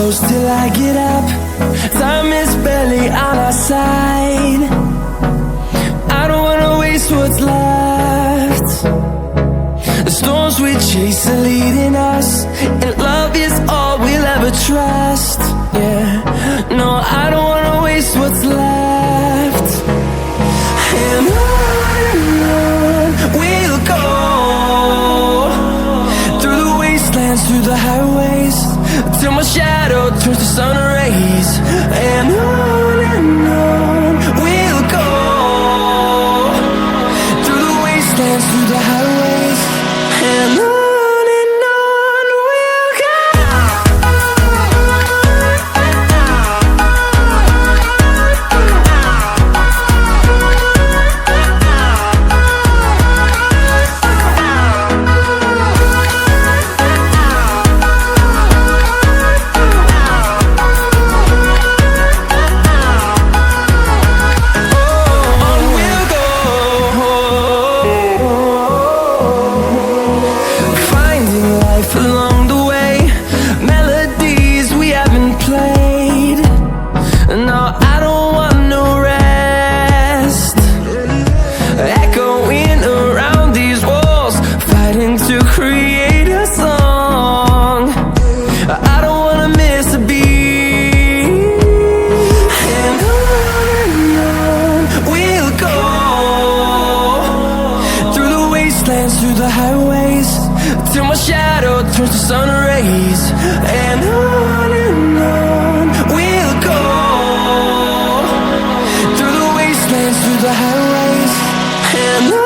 close till I get up. Time is barely on our side. I don't wanna waste what's left. The storms we chase are leading us, and love is all we'll ever trust. Yeah, no, I don't wanna waste what's left. And on we'll go, through the wastelands, through the highways, till my shadow turns to sun rays. And on we'll go, through the wastelands, through the highways, and on. Through the highways, till my shadow turns to sun rays. And on we'll go, through the wastelands, through the highways, and on.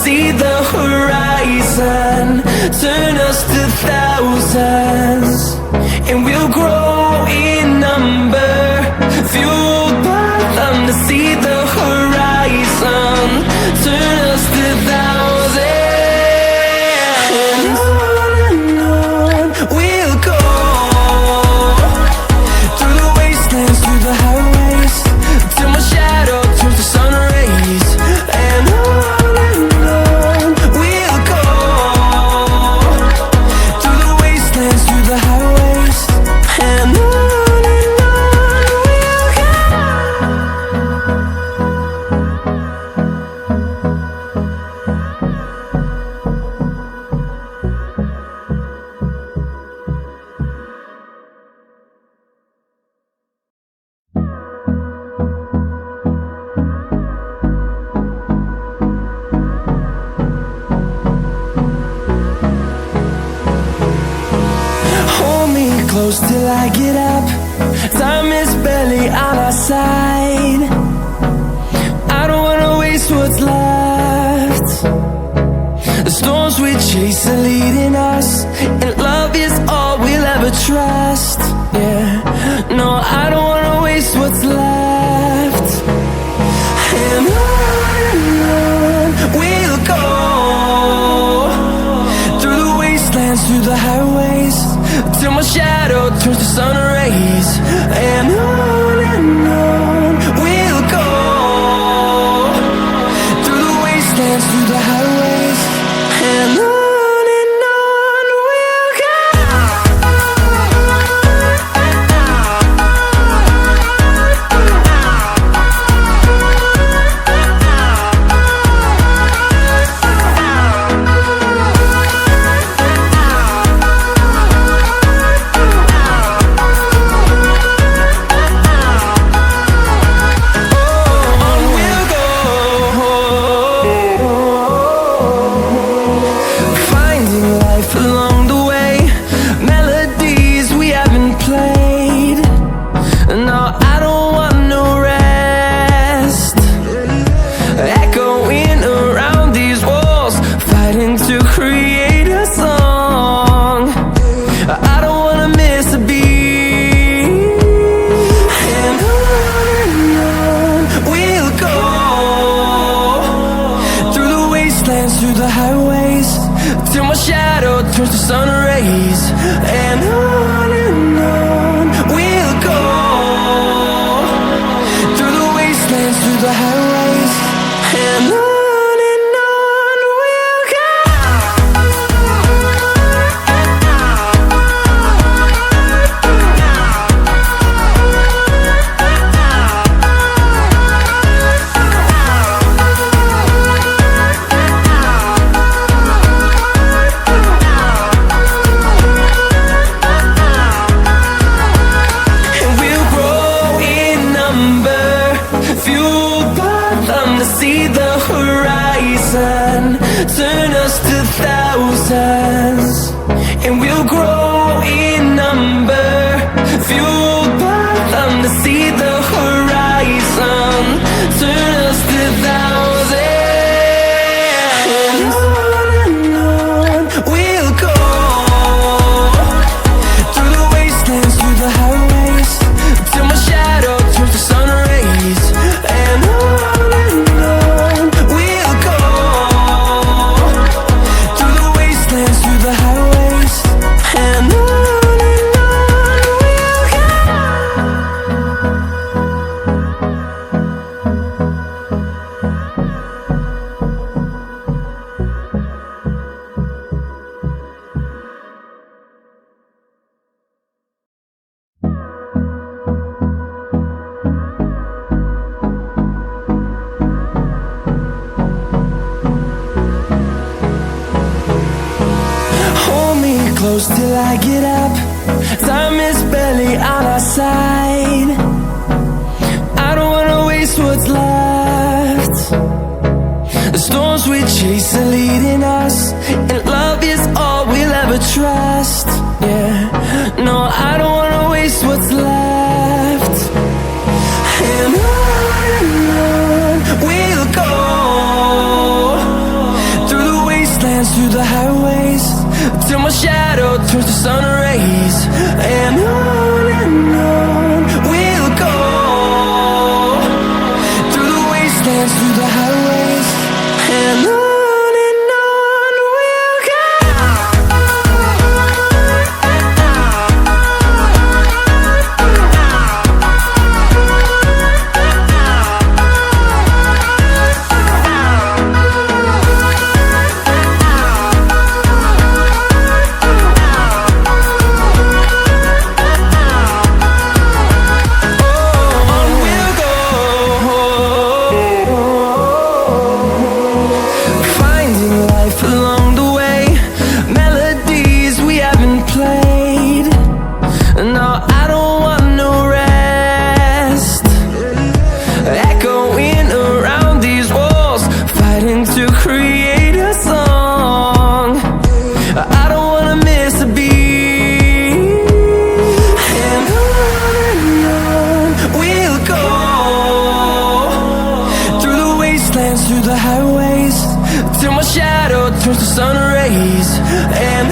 See the horizon turn us to thousands, and we'll grow in number, fueled by them. To see the horizon turn us to thousands, and on we'll go, through the wastelands, through the highways, till my shadow turns to sun rays. And on close till I get up. Time is barely on our side. I don't wanna waste what's left. The storms we chase are leading us, and love is all we'll ever trust. Yeah, no, I don't wanna waste what's left. And on we'll go, through the wastelands, through the highways, till my shadow turns to sun rays. And on we'll go, through the wastelands, through the highways, and on we'll go. till my shadow turns to sun rays. And on we'll go, through the wastelands, through the highways. And on we'll go. See the horizon, turn us to thousands, and we'll grow in number, fueled by them. To see the horizon, turn us to thousands, and on we'll go, through the wastelands, through the highways, till my shadow turns to sun rays. And on close till I get up. Time is barely on our side. I don't wanna waste what's left. The storms we chase are leading us, and love is all we'll ever trust. Yeah, no, I don't wanna waste what's left. And on we'll go, through the wastelands, through the highways, till my shadow turns to sun rays. And on we'll go, through the wastelands, through the highways. And on we'll go. Through the highways, till my shadow turns to sun rays. And